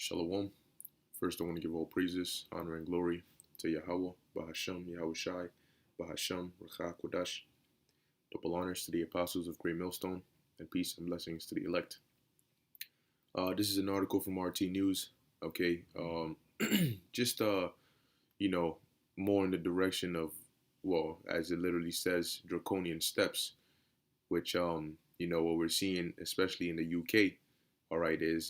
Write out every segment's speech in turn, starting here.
Shalom. First, I want to give all praises, honor, and glory to Yahweh, Bahasham, Yahushai, Bahasham, Rakha Kodash. Double honors to the apostles of Great Millstone, and peace and blessings to the elect. This is an article from RT News. Okay, just more in the direction of, well, as it literally says, draconian steps, which what we're seeing, especially in the UK, all right, is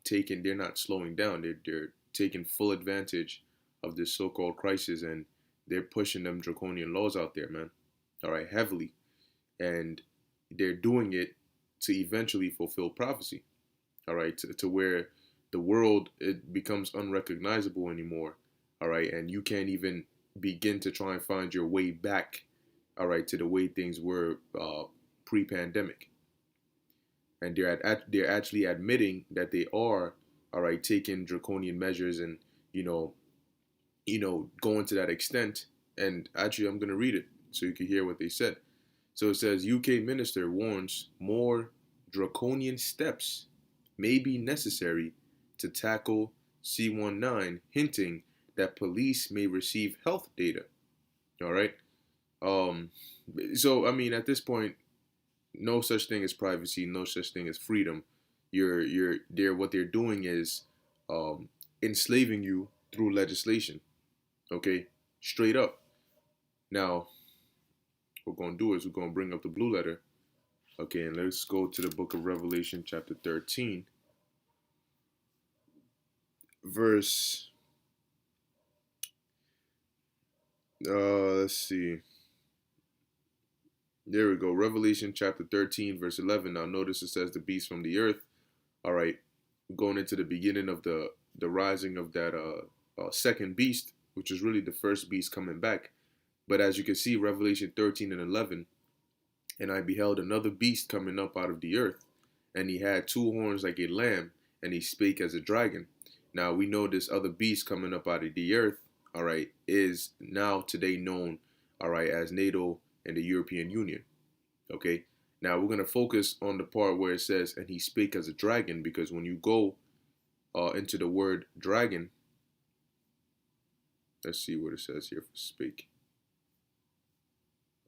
they're not slowing down. They're taking full advantage of this so-called crisis, and they're pushing them draconian laws out there, man. All right, heavily, and they're doing it to eventually fulfill prophecy. All right, to where the world, it becomes unrecognizable anymore. All right, and you can't even begin to try and find your way back. All right, to the way things were pre-pandemic, and they're actually admitting that they are, all right, taking draconian measures, and going to that extent. And actually, I'm gonna read it so you can hear what they said. So it says, UK minister warns more draconian steps may be necessary to tackle C19, hinting that police may receive health data. All right. Um, so I mean, at this point, no such thing as privacy, no such thing as freedom. What they're doing is enslaving you through legislation. Okay, straight up. Now, what we're gonna do is we're gonna bring up the blue letter. Okay, and let's go to the book of Revelation, chapter 13, verse. Let's see. There we go. Revelation chapter 13, verse 11. Now, notice it says the beast from the earth. All right, going into the beginning of the rising of that second beast, which is really the first beast coming back. But as you can see, Revelation 13 and 11, and I beheld another beast coming up out of the earth, and he had two horns like a lamb, and he spake as a dragon. Now we know this other beast coming up out of the earth, all right, is now today known, all right, as NATO and the European Union. Okay, now we're going to focus on the part where it says, and he spake as a dragon, because when you go into the word dragon, let's see what it says here for speak.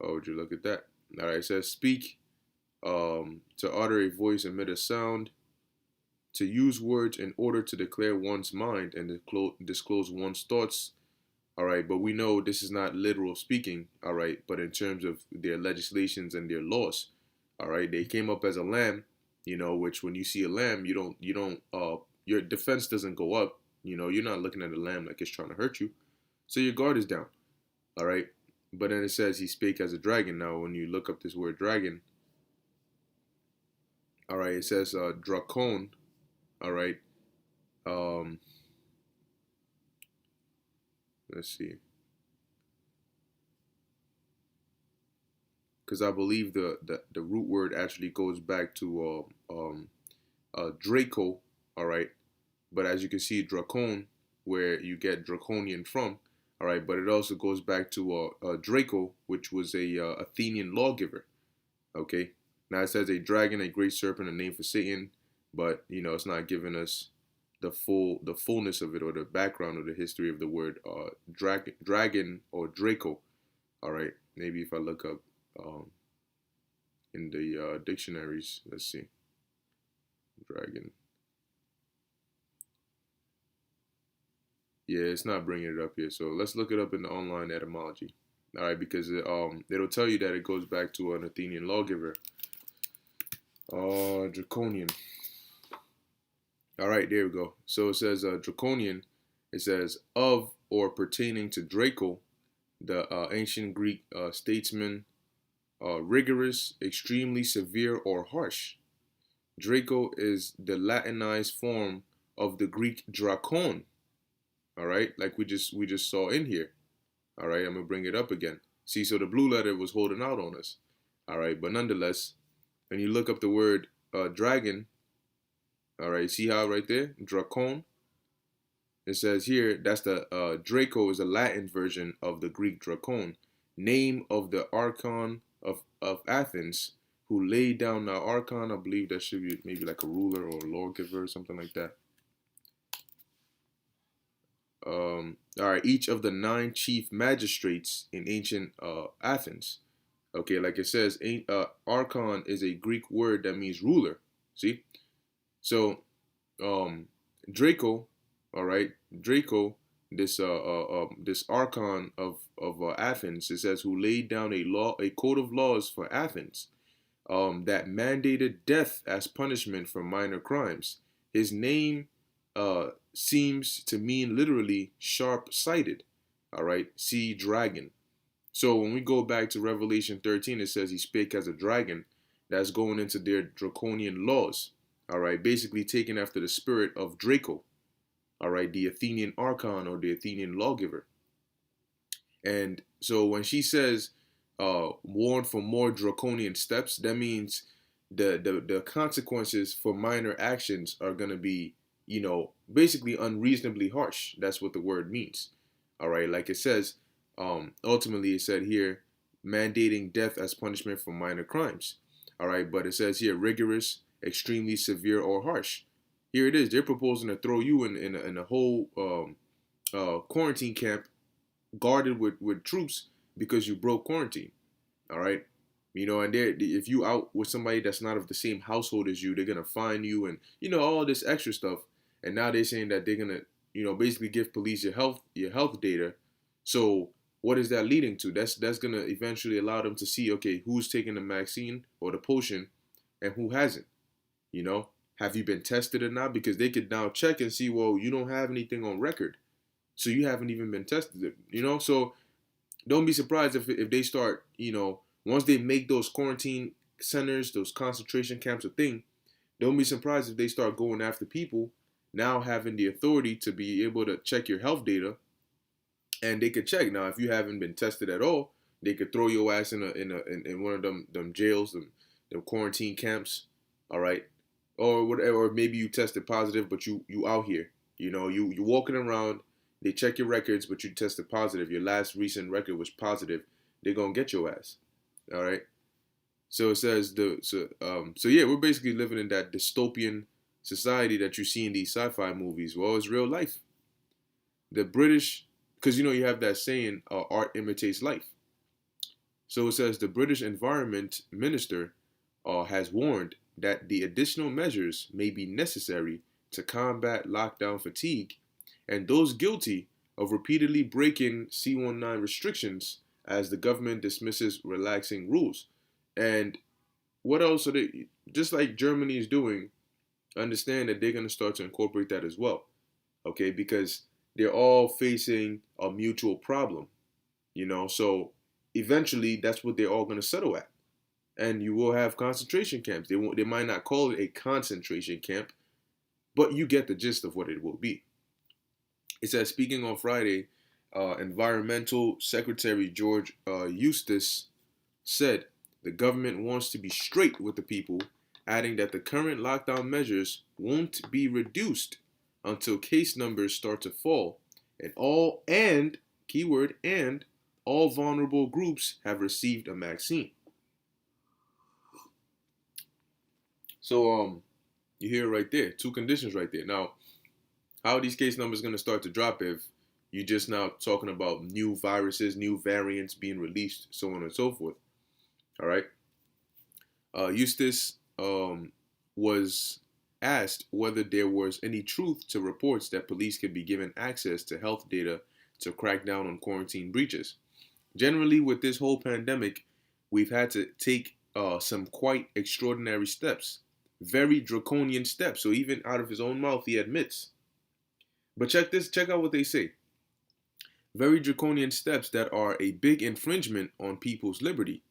Oh, would you look at that? All right, it says speak, to utter a voice, emit a sound, to use words in order to declare one's mind and disclose one's thoughts. All right, but we know this is not literal speaking. All right, but in terms of their legislations and their laws, all right, they came up as a lamb, which when you see a lamb, your defense doesn't go up. You're not looking at a lamb like it's trying to hurt you, so your guard is down. All right, but then it says he spake as a dragon. Now, when you look up this word dragon, all right, it says dracon. All right, let's see, because I believe the root word actually goes back to Draco. All right, but as you can see, dracon, where you get draconian from. All right, but it also goes back to Draco, which was a Athenian lawgiver. Okay, now it says a dragon, a great serpent, a name for Satan, but it's not giving us the fullness of it, or the background or the history of the word dragon or Draco. All right, maybe if I look up in the dictionaries, let's see, dragon. Yeah, it's not bringing it up here, so let's look it up in the online etymology. All right, because it'll tell you that it goes back to an Athenian lawgiver. Draconian. All right, there we go. So it says Draconian. It says of or pertaining to Draco, the ancient Greek statesman, rigorous, extremely severe, or harsh. Draco is the Latinized form of the Greek dracon. All right, like we just saw in here. All right, I'm gonna bring it up again. See, so the blue letter was holding out on us. All right, but nonetheless, when you look up the word dragon, all right, see how right there, dracon. It says here that's the Draco is a Latin version of the Greek dracon, name of the archon of Athens, who laid down the archon. I believe that should be maybe like a ruler or a lawgiver or something like that. all right, each of the 9 chief magistrates in ancient Athens. Okay, like it says, archon is a Greek word that means ruler. See, so um, Draco, all right, Draco, this archon of Athens, it says, who laid down a code of laws for Athens, that mandated death as punishment for minor crimes. His name seems to mean literally sharp-sighted. All right, see dragon. So when we go back to Revelation 13, it says he spake as a dragon. That's going into their draconian laws. All right, basically taken after the spirit of Draco. All right, the Athenian archon or the Athenian lawgiver. And so when she says warn for more draconian steps, that means the consequences for minor actions are going to be, basically unreasonably harsh. That's what the word means. All right, like it says, ultimately it said here, mandating death as punishment for minor crimes. All right, but it says here rigorous, extremely severe, or harsh. Here it is. They're proposing to throw you in a whole quarantine camp guarded with troops because you broke quarantine. All right. And if you out with somebody that's not of the same household as you, they're gonna fine you and all this extra stuff. And now they're saying that they're gonna basically give police your health data. So what is that leading to? That's gonna eventually allow them to see, okay, who's taking the vaccine or the potion and who hasn't. Have you been tested or not? Because they could now check and see, well, you don't have anything on record, so you haven't even been tested. So don't be surprised if they start, once they make those quarantine centers, those concentration camps a thing, don't be surprised if they start going after people now having the authority to be able to check your health data, and they could check. Now, if you haven't been tested at all, they could throw your ass in one of them jails, them quarantine camps, all right, or whatever. Or maybe you tested positive, but you out here, you walking around. They check your records, but you tested positive. Your last recent record was positive. They're gonna get your ass. All right. So it says so yeah, we're basically living in that dystopian society that you see in these sci-fi movies. Well, it's real life. The British, because you have that saying, art imitates life. So it says the British Environment Minister has warned that the additional measures may be necessary to combat lockdown fatigue, and those guilty of repeatedly breaking C-19 restrictions as the government dismisses relaxing rules. And what else are they, just like Germany is doing, understand that they're going to start to incorporate that as well. Okay, because they're all facing a mutual problem, so eventually that's what they're all going to settle at. And you will have concentration camps. They might not call it a concentration camp, but you get the gist of what it will be. It says, speaking on Friday, Environmental Secretary George Eustace said the government wants to be straight with the people, adding that the current lockdown measures won't be reduced until case numbers start to fall, and all vulnerable groups have received a vaccine. So you hear it right there, 2 conditions right there. Now, how are these case numbers going to start to drop if you're just now talking about new viruses, new variants being released, so on and so forth? All right. Eustace was asked whether there was any truth to reports that police could be given access to health data to crack down on quarantine breaches. Generally, with this whole pandemic, we've had to take some quite extraordinary steps, very draconian steps. So even out of his own mouth, he admits. But check out what they say. Very draconian steps that are a big infringement on people's liberty,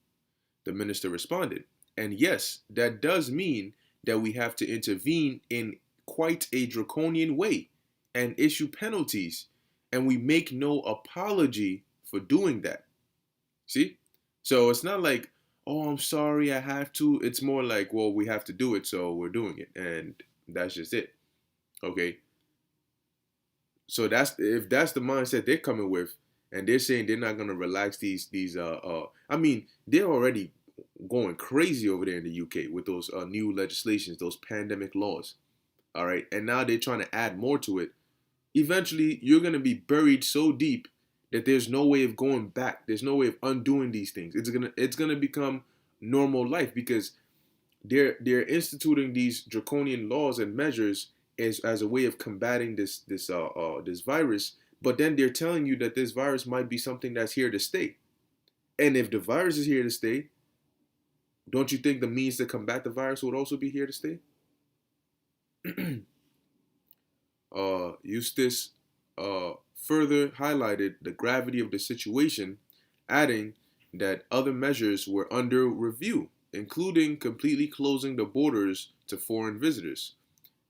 the minister responded. And yes, that does mean that we have to intervene in quite a draconian way and issue penalties. And we make no apology for doing that. See? So it's not like, oh, I'm sorry, I have to. It's more like, well, we have to do it, so we're doing it. And that's just it. Okay? So if that's the mindset they're coming with, and they're saying they're not gonna relax these I mean, they're already going crazy over there in the UK with those new legislations, those pandemic laws. All right, and now they're trying to add more to it. eventually you're going to be buried so deep that there's no way of going back. There's no way of undoing these things. It's gonna become normal life because they're instituting these draconian laws and measures as a way of combating this virus. But then they're telling you that this virus might be something that's here to stay. And if the virus is here to stay, don't you think the means to combat the virus would also be here to stay? Eustace further highlighted the gravity of the situation, adding that other measures were under review, including completely closing the borders to foreign visitors.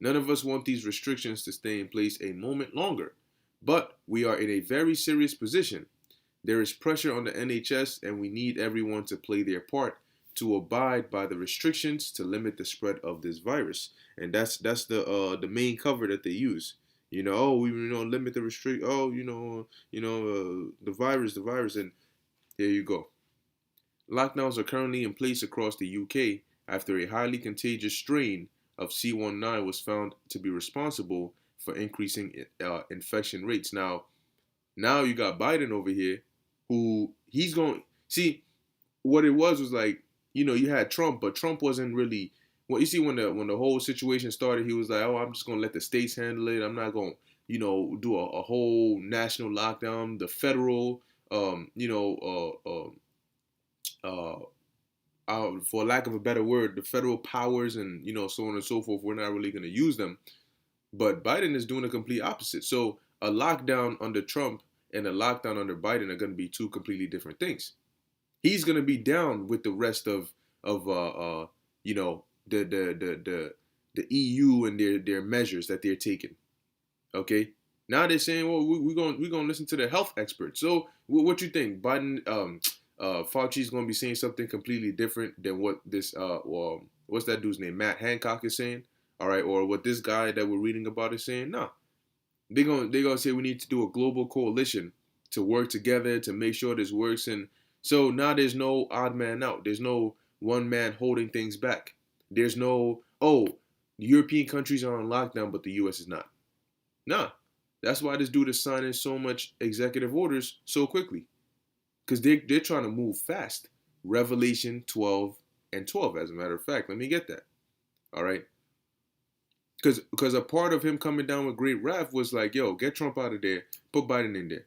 None of us want these restrictions to stay in place a moment longer, but we are in a very serious position. There is pressure on the NHS, and we need everyone to play their part to abide by the restrictions to limit the spread of this virus. And that's the main cover that they use. Oh, we limit the restrict. Oh, the virus, and there you go. Lockdowns are currently in place across the UK after a highly contagious strain of C19 was found to be responsible for increasing infection rates. Now you got Biden over here, who he's going see what it was like. You had Trump, but Trump wasn't really. Well, you see, when the whole situation started, he was like, "Oh, I'm just gonna let the states handle it. I'm not gonna, do a whole national lockdown. The federal, for lack of a better word, the federal powers and so on and so forth. We're not really gonna use them." But Biden is doing the complete opposite. So a lockdown under Trump and a lockdown under Biden are going to be two completely different things. He's going to be down with the rest of the EU and their measures that they're taking. Okay. Now they're saying, well, we're gonna listen to the health experts. So what you think? Biden, Fauci's going to be saying something completely different than what this what's that dude's name? Matt Hancock is saying. All right, or what this guy that we're reading about is saying. No, they're gonna say we need to do a global coalition to work together to make sure this works. And so now there's no odd man out. There's no one man holding things back. There's no, the European countries are on lockdown, but the U.S. is not. Nah, that's why this dude is signing so much executive orders so quickly, because they're trying to move fast. Revelation 12 and 12, as a matter of fact. Let me get that. All right. Because a part of him coming down with great wrath was like, yo, get Trump out of there, put Biden in there.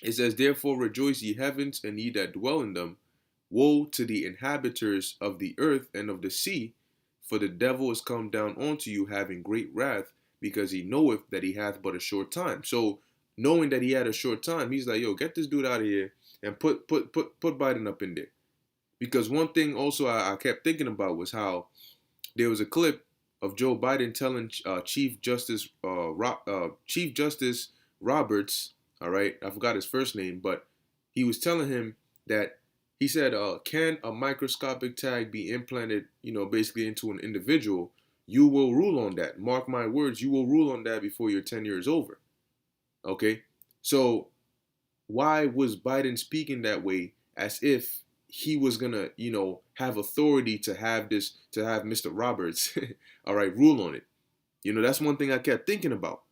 It says, therefore rejoice ye heavens and ye that dwell in them. Woe to the inhabitants of the earth and of the sea, for the devil is come down unto you having great wrath, because he knoweth that he hath but a short time. So knowing that he had a short time, he's like, yo, get this dude out of here and put Biden up in there. Because one thing also I kept thinking about was how there was a clip of Joe Biden telling Chief Justice Roberts, all right, I forgot his first name, but he was telling him that he said, can a microscopic tag be implanted, basically into an individual? You will rule on that. Mark my words, you will rule on that before your tenure is over. Okay, so why was Biden speaking that way, as if he was gonna, have authority to have Mr. Roberts, all right, rule on it? That's one thing I kept thinking about.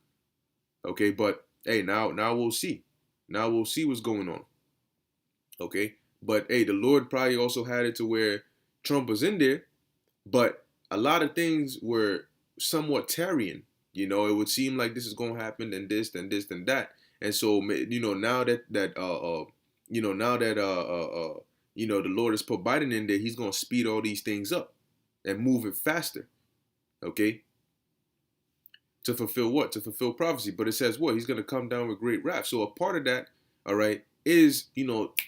Okay, but hey, now we'll see. Now we'll see what's going on. Okay, but hey, the Lord probably also had it to where Trump was in there, but a lot of things were somewhat tarrying. It would seem like this is gonna happen, and this, and this, and that, and so now that the Lord has put Biden in there, he's gonna speed all these things up and move it faster. Okay. To fulfill what? To fulfill prophecy. But it says what? He's going to come down with great wrath. So a part of that, all right, is,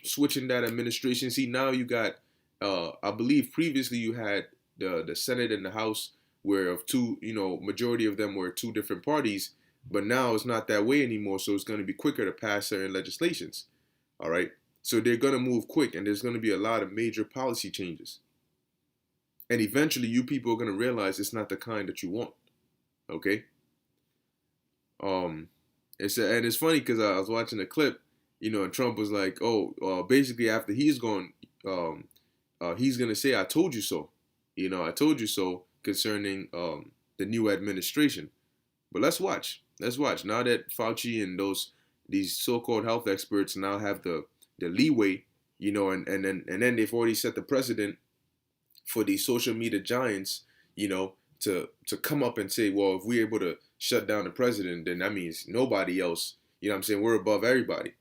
switching that administration. See, now you got, I believe previously you had the Senate and the House where of two, majority of them were two different parties. But now it's not that way anymore. So it's going to be quicker to pass certain legislations. All right. So they're going to move quick, and there's going to be a lot of major policy changes. And eventually you people are going to realize it's not the kind that you want. Okay. And it's funny because I was watching a clip, and Trump was like, basically after he's gone, he's gonna say, "I told you so," I told you so concerning the new administration. But let's watch. Let's watch. Now that Fauci and these so-called health experts now have the leeway, and then they've already set the precedent for these social media giants, to come up and say, well, if we're able to shut down the president, then that means nobody else, what I'm saying, we're above everybody.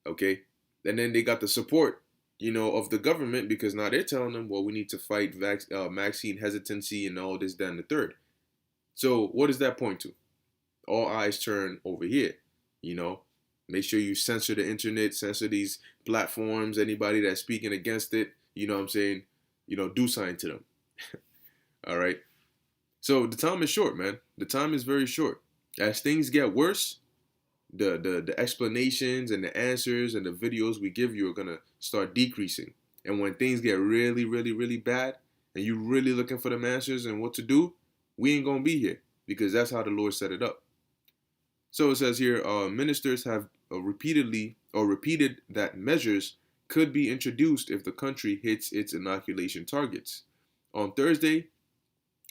Okay? And then they got the support, of the government, because now they're telling them, well, we need to fight vaccine hesitancy and all this, that, and the third. So what does that point to? All eyes turn over here. Make sure you censor the internet, censor these platforms, anybody that's speaking against it, what I'm saying, do something to them. All right. So the time is short, man. The time is very short. As things get worse, the explanations and the answers and the videos we give you are gonna start decreasing. And when things get really, really, really bad, and you're really looking for them answers and what to do, we ain't gonna be here, because that's how the Lord set it up. So it says here, ministers have repeated that measures could be introduced if the country hits its inoculation targets. On Thursday,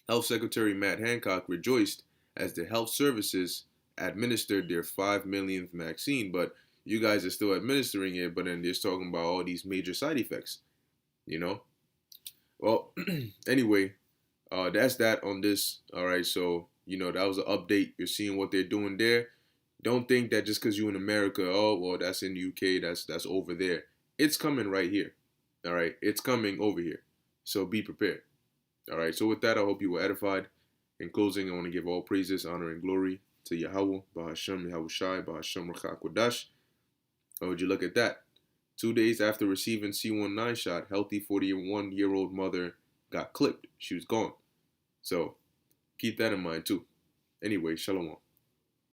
Health Secretary Matt Hancock rejoiced as the health services administered their 5 millionth vaccine, but you guys are still administering it, but then they're talking about all these major side effects, Well, anyway, that's that on this. All right, so that was an update. You're seeing what they're doing there. Don't think that just because you're in America, oh well, that's in the UK, that's over there. It's coming right here. All right, it's coming over here. So be prepared. All right. So with that, I hope you were edified. In closing, I want to give all praises, honor, and glory to Yahweh, Bahashem, Yahushai, Bahashem, Rachakodash. How would you look at that? 2 days after receiving C19 shot, healthy 41-year-old mother got clipped. She was gone. So keep that in mind too. Anyway, shalom.